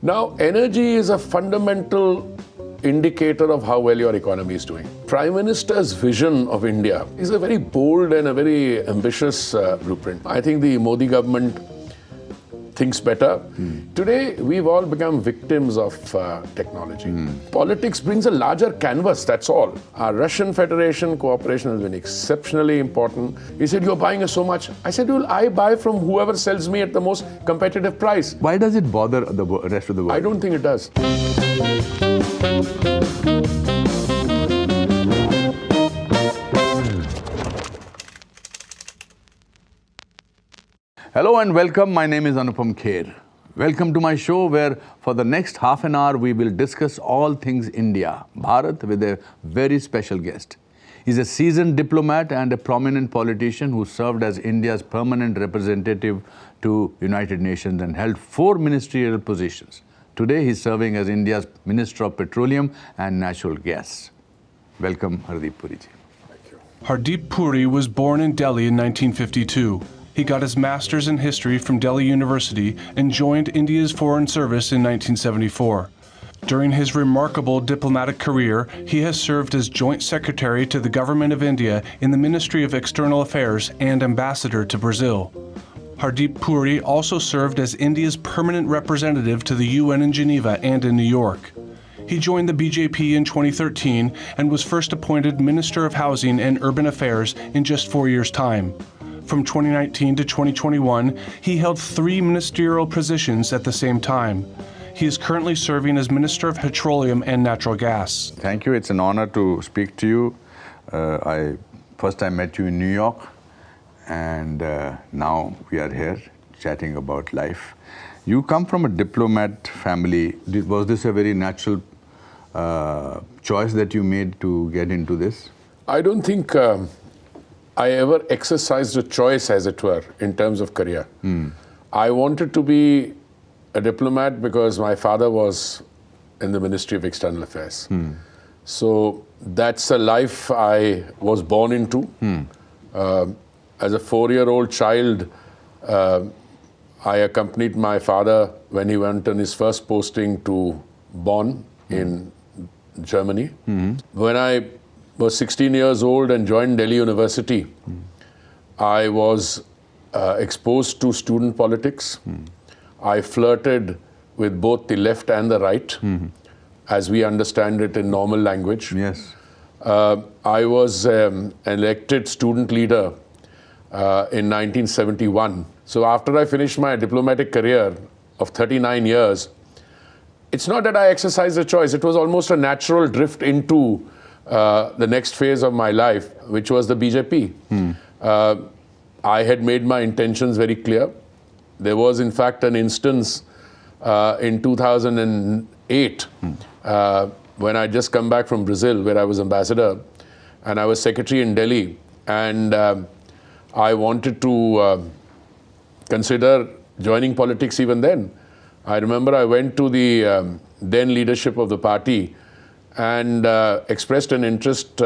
Now, energy is a fundamental indicator of how well your economy is doing. Prime Minister's vision of India is a very bold and a very ambitious blueprint. I think the Modi government thinks better. Today, we've all become victims of technology. Politics brings a larger canvas, that's all. Our Russian Federation cooperation has been exceptionally important. He said, you're buying us so much. I said, well, I buy from whoever sells me at the most competitive price. Why does it bother the rest of the world? I don't think it does. Hello and welcome. My name is Anupamkher. Welcome to my show where for the next half an hour we will discuss all things India, Bharat, with a very special guest. He's a seasoned diplomat and a prominent politician who served as India's permanent representative to United Nations and held 4 ministerial positions. Today he's serving as India's Minister of Petroleum and Natural Gas. Welcome, Hardeep Puri ji. Thank you. Hardeep Puri was born in Delhi in 1952. He got his master's in history from Delhi University and joined India's Foreign Service in 1974. During his remarkable diplomatic career, he has served as Joint Secretary to the Government of India in the Ministry of External Affairs and Ambassador to Brazil. Hardeep Puri also served as India's permanent representative to the UN in Geneva and in New York. He joined the BJP in 2013 and was first appointed Minister of Housing and Urban Affairs in just 4 years' time. From 2019 to 2021, he held 3 ministerial positions at the same time. He is currently serving as Minister of Petroleum and Natural Gas. Thank you. It's an honor to speak to you. First I met you in New York, and now we are here chatting about life. You come from a diplomat family. Was this a very natural choice that you made to get into this? I don't think I ever exercised a choice, as it were, in terms of career. I wanted to be a diplomat because my father was in the Ministry of External Affairs. So that's a life I was born into. As a 4-year-old child, I accompanied my father when he went on his first posting to Bonn in Germany. When I was 16 years old and joined Delhi University, I was exposed to student politics. I flirted with both the left and the right, as we understand it in normal language. Yes. I was an elected student leader in 1971. So after I finished my diplomatic career of 39 years, it's not that I exercised a choice. It was almost a natural drift into the next phase of my life, which was the BJP. I had made my intentions very clear. There was, in fact, an instance in 2008 when I just come back from Brazil, where I was ambassador, and I was secretary in Delhi, and I wanted to consider joining politics even then. I remember I went to the then leadership of the party and expressed an interest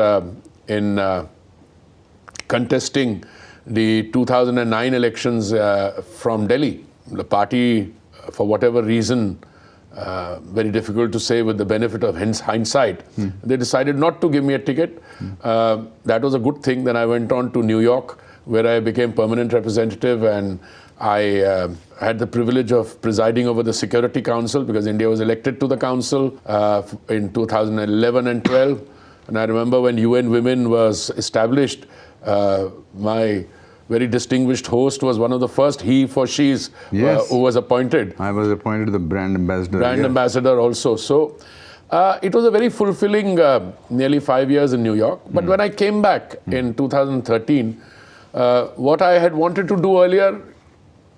in contesting the 2009 elections from Delhi. The party, for whatever reason, very difficult to say with the benefit of hindsight, they decided not to give me a ticket. That was a good thing. Then I went on to New York, where I became permanent representative, and I had the privilege of presiding over the Security Council because India was elected to the council in 2011 and 12. And I remember when UN Women was established, my very distinguished host was one of the first he for she's who was appointed. I was appointed the brand ambassador. Brand ambassador also. So it was a very fulfilling nearly 5 years in New York. But when I came back in 2013, what I had wanted to do earlier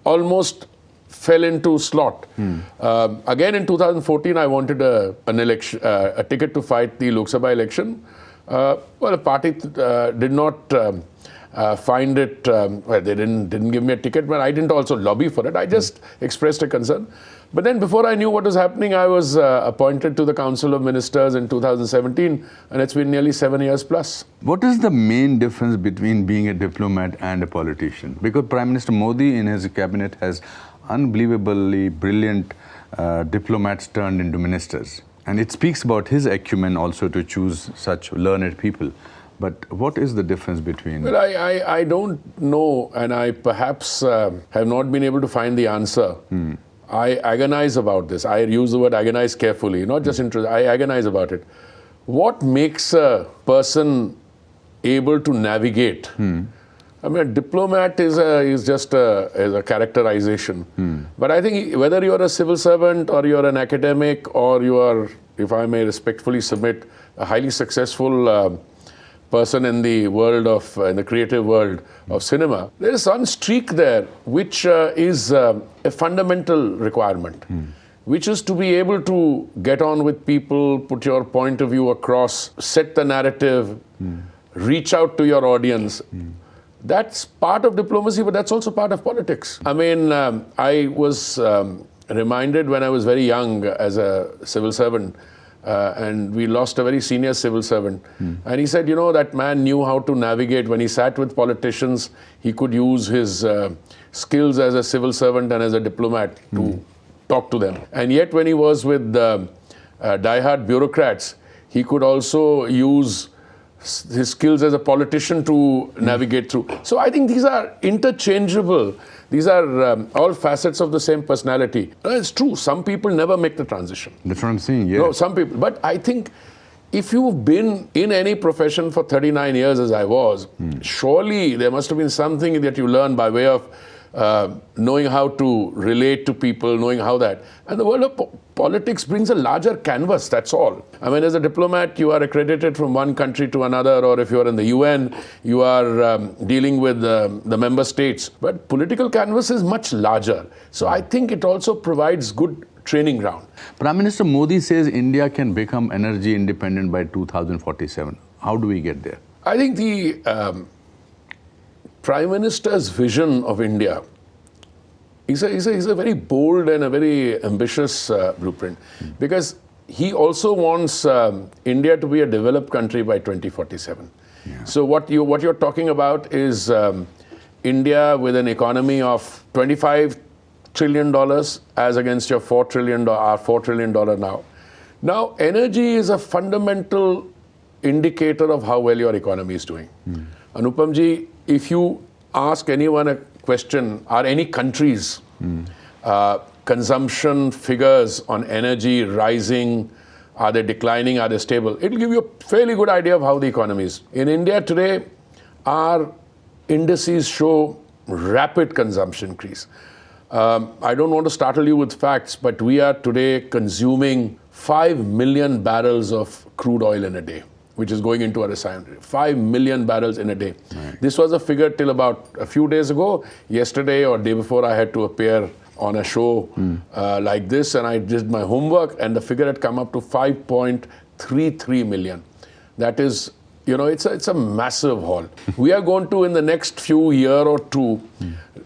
almost fell into slot. Again in 2014, I wanted a ticket to fight the Lok Sabha election. Well, the party did not find it, well, they didn't give me a ticket, but I didn't also lobby for it. I just expressed a concern. But then before I knew what was happening, I was appointed to the Council of Ministers in 2017, and it's been nearly 7 years plus. What is the main difference between being a diplomat and a politician? Because Prime Minister Modi in his cabinet has unbelievably brilliant diplomats turned into ministers. And it speaks about his acumen also to choose such learned people. But what is the difference between... Well, I don't know, and I perhaps have not been able to find the answer. I agonize about this. I use the word agonize carefully, not just interest. I agonize about it. What makes a person able to navigate? I mean, a diplomat is just a characterization. But I think whether you're a civil servant or you're an academic or you are, if I may respectfully submit, a highly successful person in the world of, in the creative world of cinema, there is one streak there which is a fundamental requirement, which is to be able to get on with people, put your point of view across, set the narrative, reach out to your audience. That's part of diplomacy, but that's also part of politics. I mean, I was reminded when I was very young as a civil servant, and we lost a very senior civil servant. And he said, you know, that man knew how to navigate. When he sat with politicians, he could use his skills as a civil servant and as a diplomat to talk to them. And yet when he was with diehard bureaucrats, he could also use his skills as a politician to navigate through. So I think these are interchangeable. These are all facets of the same personality. It's true, some people never make the transition. That's what I'm saying, yeah. No, some people. But I think if you've been in any profession for 39 years as I was, surely there must have been something that you learn by way of knowing how to relate to people, knowing how that. And the world of politics brings a larger canvas, that's all. I mean, as a diplomat, you are accredited from one country to another, or if you're in the UN, you are dealing with the member states. But political canvas is much larger. So I think it also provides good training ground. Prime Minister Modi says India can become energy independent by 2047. How do we get there? I think the Prime Minister's vision of India is a very bold and a very ambitious blueprint, because he also wants India to be a developed country by 2047. Yeah. So what you're talking about is India with an economy of $25 trillion as against your $4 trillion now. Now, energy is a fundamental indicator of how well your economy is doing. Anupamji, if you ask anyone a question, are any countries consumption figures on energy rising, are they declining, are they stable? It will give you a fairly good idea of how the economy is. In India today, our indices show rapid consumption increase. I don't want to startle you with facts, but we are today consuming 5 million barrels of crude oil in a day, which is going into a refinery. 5 million barrels in a day. Right. This was a figure till about a few days ago. Yesterday or day before, I had to appear on a show like this, and I did my homework, and the figure had come up to 5.33 million. That is, you know, it's a massive haul. We are going to, in the next few year or two,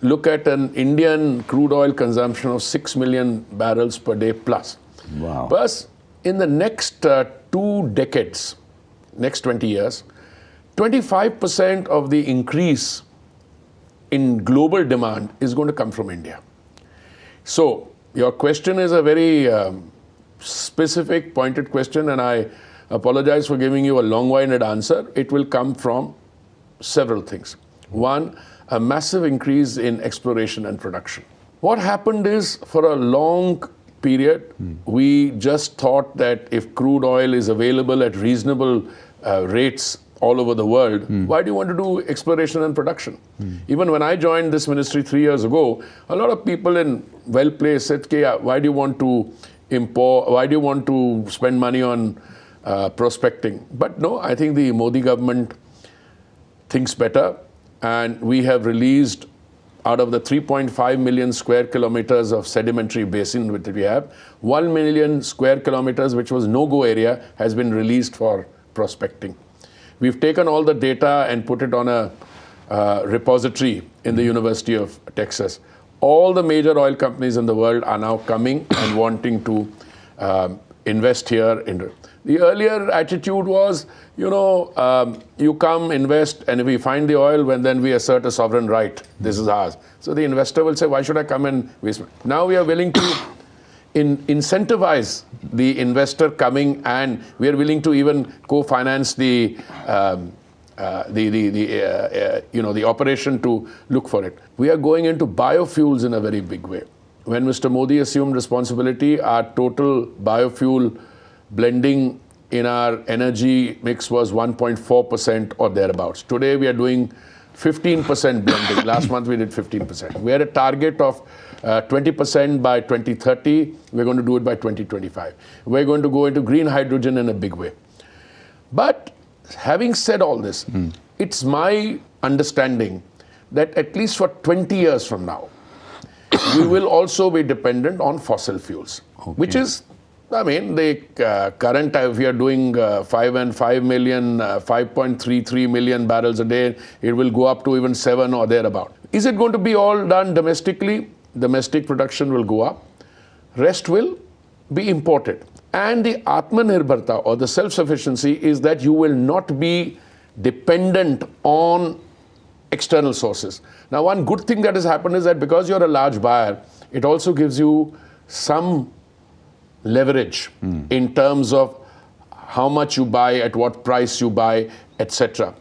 look at an Indian crude oil consumption of 6 million barrels per day plus. Wow. Plus, in the next 2 decades, next 20 years, 25% of the increase in global demand is going to come from India. So, your question is a very specific, pointed question, and I apologize for giving you a long-winded answer. It will come from several things. One, a massive increase in exploration and production. What happened is, for a long period, we just thought that if crude oil is available at reasonable rates all over the world, why do you want to do exploration and production? Even when I joined this ministry 3 years ago, a lot of people in well-placed said, why do you want to import, why do you want to spend money on prospecting? But no, I think the Modi government thinks better, and we have released, out of the 3.5 million square kilometers of sedimentary basin that we have, 1 million square kilometers, which was no-go area, has been released for prospecting. We've taken all the data and put it on a repository in the University of Texas. All the major oil companies in the world are now coming and wanting to invest here. The earlier attitude was, you come, invest, and if we find the oil, then we assert a sovereign right. This is ours. So the investor will say, why should I come and waste? Now we are willing to incentivize the investor coming, and we are willing to even co-finance the operation to look for it. We are going into biofuels in a very big way. When Mr. Modi assumed responsibility, our total biofuel blending in our energy mix was 1.4% or thereabouts. Today we are doing 15% blending. Last month we did 15%. We had a target of 20% by 2030. We're going to do it by 2025. We're going to go into green hydrogen in a big way. But having said all this, it's my understanding that at least for 20 years from now, we will also be dependent on fossil fuels, which is, the current, if we are doing 5.33 million barrels a day, it will go up to even 7 or thereabout. Is it going to be all done domestically? Domestic production will go up. Rest will be imported. And the Atmanirbharta, or the self-sufficiency, is that you will not be dependent on external sources. Now, one good thing that has happened is that because you're a large buyer, it also gives you some leverage in terms of how much you buy, at what price you buy, etc.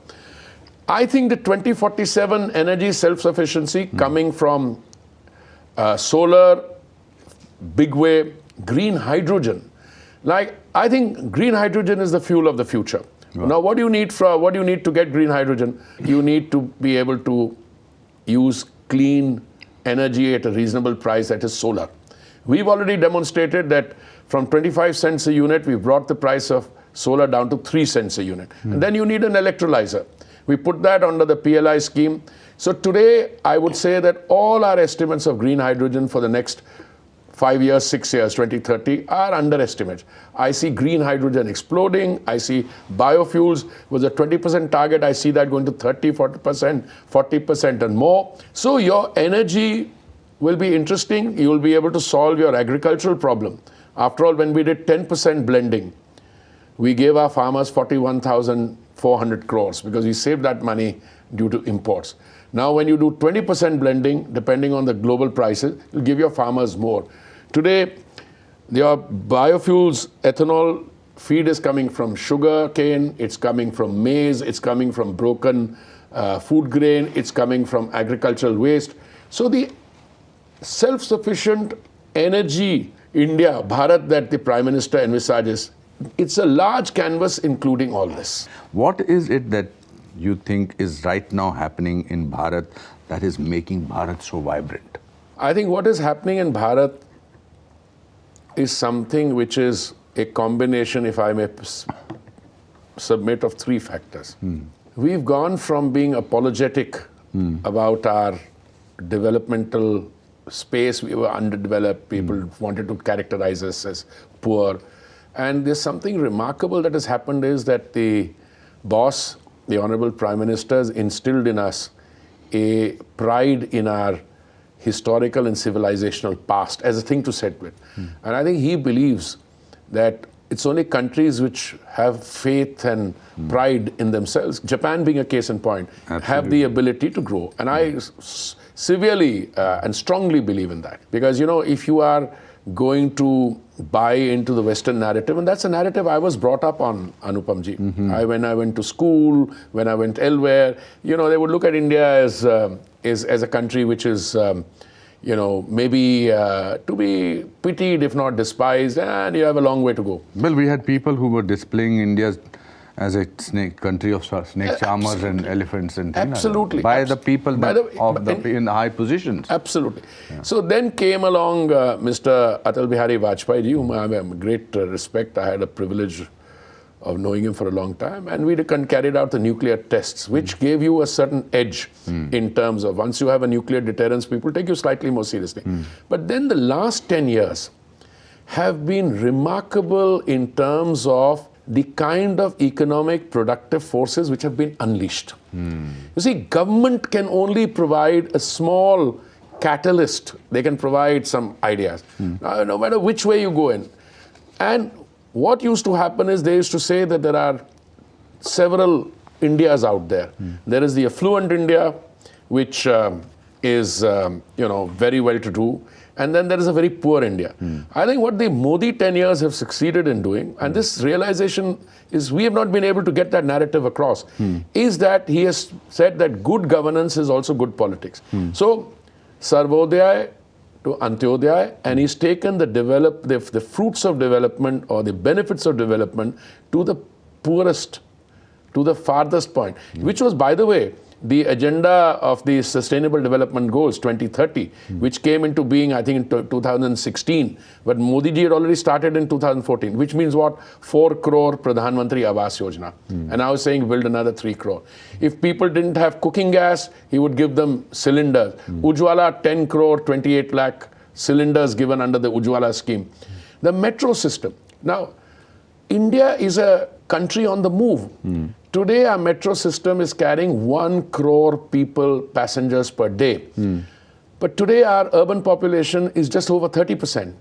I think the 2047 energy self-sufficiency coming from solar, big way, green hydrogen. I think green hydrogen is the fuel of the future. Wow. Now, what do you need to get green hydrogen? You need to be able to use clean energy at a reasonable price, that is solar. We've already demonstrated that from 25 cents a unit, we brought the price of solar down to 3 cents a unit. And then you need an electrolyzer. We put that under the PLI scheme. So today, I would say that all our estimates of green hydrogen for the next 5 years, 6 years, 2030 are underestimates. I see green hydrogen exploding. I see biofuels with a 20% target. I see that going to 30, 40%, 40% and more. So your energy will be interesting. You will be able to solve your agricultural problem. After all, when we did 10% blending, we gave our farmers 41,400 crores because we saved that money due to imports. Now, when you do 20% blending, depending on the global prices, you'll give your farmers more. Today, your biofuels, ethanol feed is coming from sugar cane, it's coming from maize, it's coming from broken food grain, it's coming from agricultural waste. So the self-sufficient energy India, Bharat, that the Prime Minister envisages, it's a large canvas including all this. What is it that you think is right now happening in Bharat that is making Bharat so vibrant? I think what is happening in Bharat is something which is a combination, if I may submit, of 3 factors. We've gone from being apologetic about our developmental space. We were underdeveloped. People wanted to characterize us as poor. And there's something remarkable that has happened is that the boss, the Honorable Prime Minister, has instilled in us a pride in our historical and civilizational past as a thing to set with. And I think he believes that it's only countries which have faith and pride in themselves, Japan being a case in point, have the ability to grow. And I severely and strongly believe in that. Because, if you are going to buy into the Western narrative, and that's a narrative I was brought up on, Anupamji. When I went to school, when I went elsewhere, they would look at India as a country which is, maybe to be pitied, if not despised, and you have a long way to go. Well, we had people who were displaying India as a country of snake charmers and elephants and things. Absolutely. By the people in high positions. Absolutely. Yeah. So then came along Mr. Atal Bihari Vajpayee, whom I have great respect. I had a privilege of knowing him for a long time. And we carried out the nuclear tests, which gave you a certain edge in terms of once you have a nuclear deterrence, people take you slightly more seriously. But then the last 10 years have been remarkable in terms of the kind of economic productive forces which have been unleashed. You see, government can only provide a small catalyst. They can provide some ideas, no matter which way you go in. And what used to happen is they used to say that there are several Indias out there. There is the affluent India, which is very well-to-do, and then there is a very poor India. I think what the Modi 10 years have succeeded in doing, and this realization is we have not been able to get that narrative across, is that he has said that good governance is also good politics. So, Sarvodaya to Antyodaya, and he's taken the fruits of development or the benefits of development to the poorest, to the farthest point, which was, by the way, the agenda of the Sustainable Development Goals 2030, which came into being, I think, in 2016. But Modi ji had already started in 2014, which means what? 4 crore Pradhan Mantri Awas Yojana. And I was saying build another 3 crore. If people didn't have cooking gas, he would give them cylinders. Ujwala, 10 crore, 28 lakh cylinders given under the Ujwala scheme. The metro system. Now, India is a country on the move. Today, our metro system is carrying 1 crore passengers per day. But today, our urban population is just over 30%.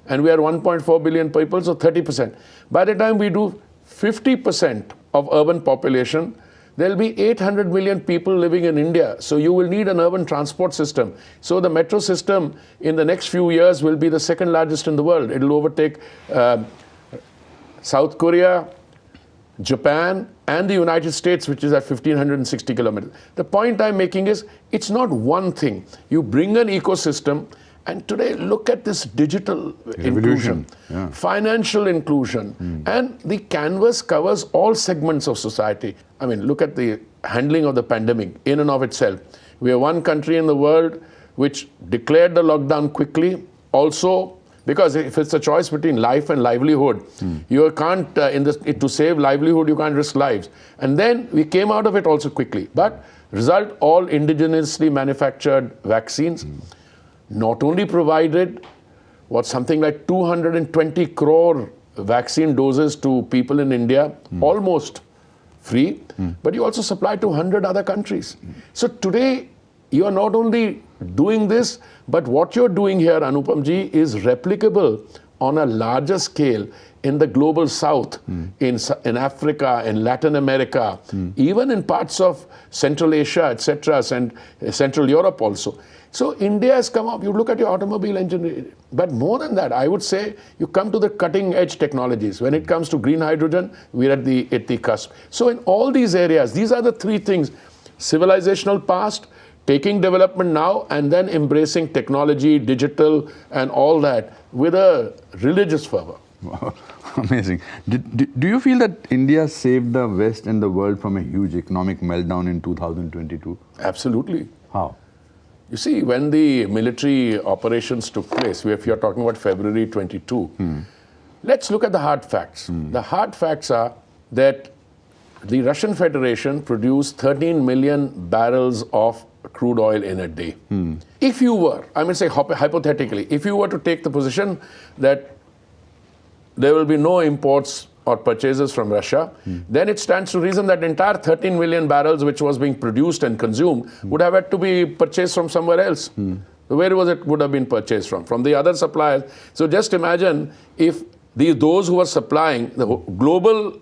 And we are 1.4 billion people, so 30%. By the time we do 50% of urban population, there will be 800 million people living in India. So you will need an urban transport system. So the metro system in the next few years will be the second largest in the world. It will overtake South Korea, Japan, and the United States, which is at 1,560 kilometers. The point I'm making is, it's not one thing. You bring an ecosystem, and today look at this digital inclusion, financial inclusion, and the canvas covers all segments of society. I mean, look at the handling of the pandemic in and of itself. We are one country in the world which declared the lockdown quickly, also because if it's a choice between life and livelihood, you can't, to save livelihood, you can't risk lives. And then we came out of it also quickly. But result, all indigenously manufactured vaccines not only provided something like 220 crore vaccine doses to people in India, almost free, but you also supply to 100 other countries. So today, you are not only doing this, but what you're doing here, Anupam ji, is replicable on a larger scale in the global south, in Africa, in Latin America, even in parts of Central Asia, etc., and Central Europe also. So India has come up, you look at your automobile engineering, but more than that, I would say you come to the cutting edge technologies. When it comes to green hydrogen, we're at the cusp. So in all these areas, these are the three things: civilizational past, taking development now, and then embracing technology, digital, and all that with a religious fervor. Wow. Amazing. Do you feel that India saved the West and the world from a huge economic meltdown in 2022? Absolutely. How? You see, when the military operations took place, if you're talking about February 22, let's look at the hard facts. The hard facts are that the Russian Federation produced 13 million barrels of crude oil in a day. If you were, I mean, say hypothetically, if you were to take the position that there will be no imports or purchases from Russia, then it stands to reason that entire 13 million barrels which was being produced and consumed would have had to be purchased from somewhere else. Where was it would have been purchased from? From the other suppliers. So just imagine if those who were supplying, the global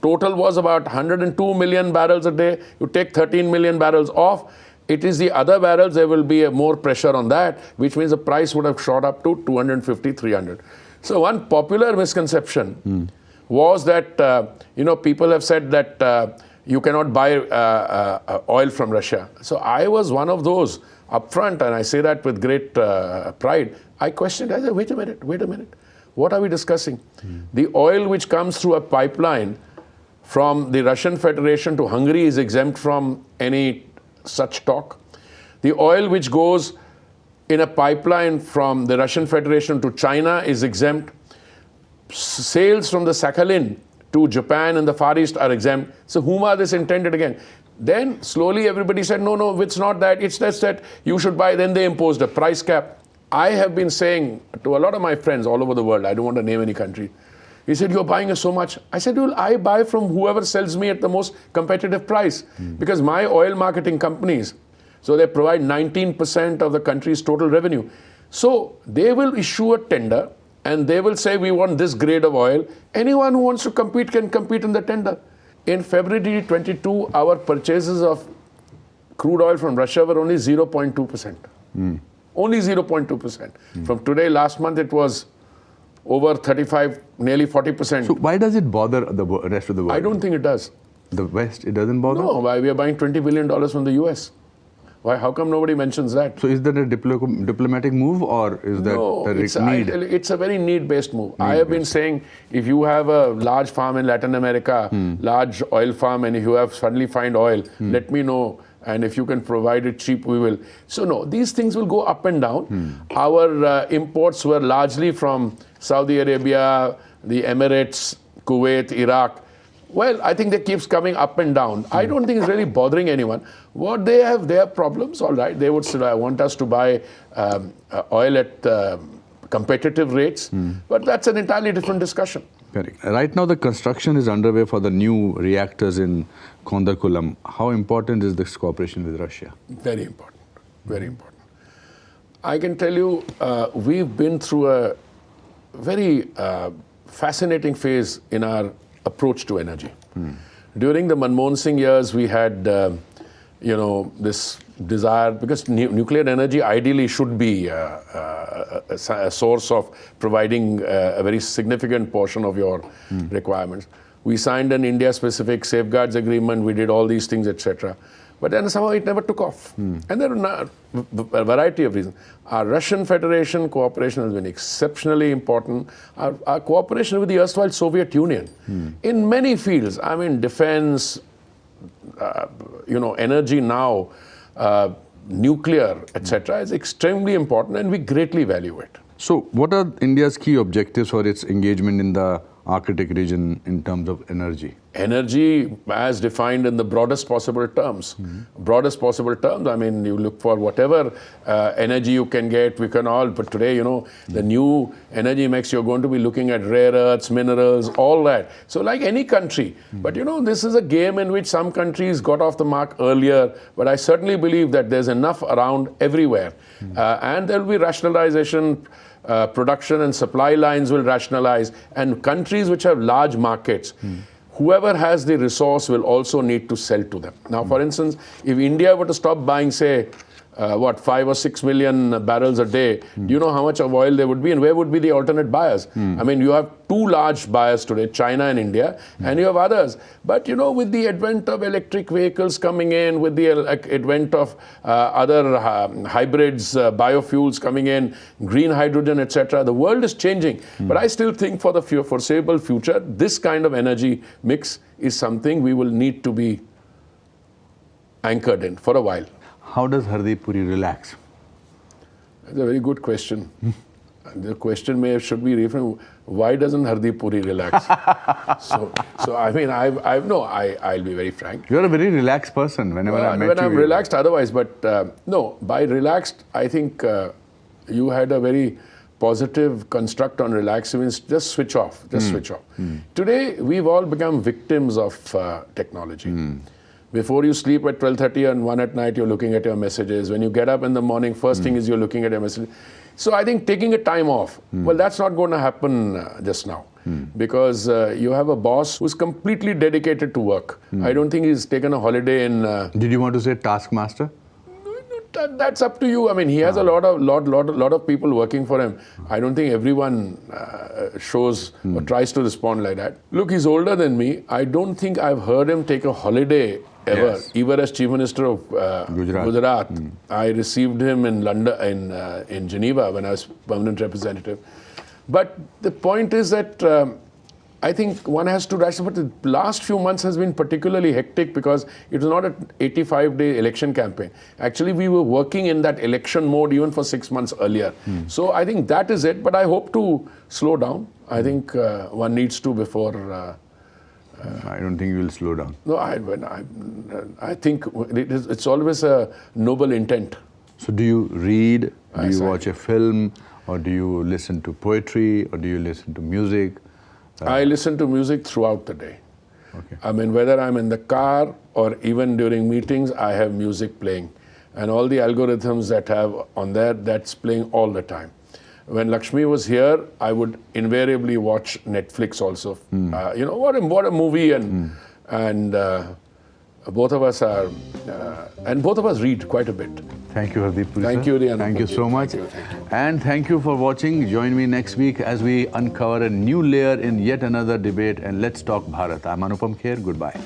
total was about 102 million barrels a day, you take 13 million barrels off, it is the other barrels, there will be more pressure on that, which means the price would have shot up to 250, 300. So one popular misconception was that, people have said that you cannot buy oil from Russia. So I was one of those upfront, and I say that with great pride. I questioned, I said, wait a minute. What are we discussing? The oil which comes through a pipeline from the Russian Federation to Hungary is exempt from any such talk. The oil which goes in a pipeline from the Russian Federation to China is exempt. Sales from the Sakhalin to Japan and the Far East are exempt. So whom are this intended again? Then slowly everybody said, no, it's not that. It's just that you should buy. Then they imposed a price cap. I have been saying to a lot of my friends all over the world, I don't want to name any country, He said, you're buying so much. I said, well, I buy from whoever sells me at the most competitive price because my oil marketing companies, so they provide 19% of the country's total revenue. So they will issue a tender and they will say, we want this grade of oil. Anyone who wants to compete can compete in the tender. In February 22, our purchases of crude oil from Russia were only 0.2%. Only 0.2%. From today, last month, it was over 35, nearly 40%. So why does it bother the rest of the world? I don't think it does. The West, it doesn't bother? No, why we are buying $20 billion from the US. Why? How come nobody mentions that? So is that a diplomatic move or is that No, a need? it's a very need-based move. I have been saying, if you have a large farm in Latin America, large oil farm, and if you have suddenly find oil, let me know. And if you can provide it cheap, we will. So no, these things will go up and down. Our imports were largely from Saudi Arabia, the Emirates, Kuwait, Iraq. Well, I think that keeps coming up and down. I don't think it's really bothering anyone. What they have problems, all right. They would want us to buy oil at competitive rates, but that's an entirely different discussion. Correct. Right now, the construction is underway for the new reactors in Kondakulam. How important is this cooperation with Russia? Very important. Very important. I can tell you, we've been through a very fascinating phase in our approach to energy. During the Manmohan Singh years, we had, this desire, because nuclear energy ideally should be a source of providing a very significant portion of your requirements. We signed an India-specific safeguards agreement, we did all these things, etc. But then somehow it never took off. And there are a variety of reasons. Our Russian Federation cooperation has been exceptionally important. Our cooperation with the erstwhile Soviet Union in many fields, I mean defense, energy now, nuclear, etc., is extremely important and we greatly value it. So what are India's key objectives for its engagement in the Arctic region in terms of energy? Energy as defined in the broadest possible terms. Broadest possible terms, I mean, you look for whatever energy you can get, we can all, but today, the new energy mix, you're going to be looking at rare earths, minerals, all that. So like any country, but this is a game in which some countries got off the mark earlier, but I certainly believe that there's enough around everywhere. And there will be rationalization, production and supply lines will rationalize, and countries which have large markets, whoever has the resource will also need to sell to them. Now, for instance, if India were to stop buying, say, 5 or 6 million barrels a day, do you know how much of oil there would be and where would be the alternate buyers? I mean, you have two large buyers today, China and India, and you have others. But, with the advent of electric vehicles coming in, with the advent of other hybrids, biofuels coming in, green hydrogen, etc., the world is changing. But I still think for the foreseeable future, this kind of energy mix is something we will need to be anchored in for a while. How does Hardeep Puri relax? That's a very good question. The question should be reframed, why doesn't Hardeep Puri relax? so I mean, I'll be very frank. You're a very relaxed person whenever I met you. When I'm relaxed otherwise, but no, by relaxed, I think you had a very positive construct on relax means just switch off, switch off. Today, we've all become victims of technology. Before you sleep at 12:30 and 1 at night, you're looking at your messages. When you get up in the morning, first thing is you're looking at your messages. So I think taking a time off, well, that's not going to happen just now. Because you have a boss who's completely dedicated to work. I don't think he's taken a holiday in... Did you want to say taskmaster? That's up to you. I mean, he has a lot of people working for him. I don't think everyone shows or tries to respond like that. Look, he's older than me. I don't think I've heard him take a holiday ever, even as Chief Minister of Gujarat. I received him in London, in Geneva when I was permanent representative. But the point is that I think one has to rationalize, but the last few months has been particularly hectic because it was not an 85-day election campaign. Actually, we were working in that election mode even for 6 months earlier. So I think that is it, but I hope to slow down. I think one needs to before... I don't think you will slow down. No, I think it's always a noble intent. So do you read, do you watch a film, or do you listen to poetry, or do you listen to music? I listen to music throughout the day. Okay. I mean, whether I'm in the car or even during meetings, I have music playing. And all the algorithms that have on there, that's playing all the time. When Lakshmi was here, I would invariably watch Netflix also. You know, what a movie, and both of us are, and both of us read quite a bit. Thank you, Hardeep Puri. Thank sir. you, Anupamkher. Thank you so much. Thank you. And thank you for watching. Join me next week as we uncover a new layer in yet another debate, and let's talk Bharat. I'm Anupamkher. Goodbye.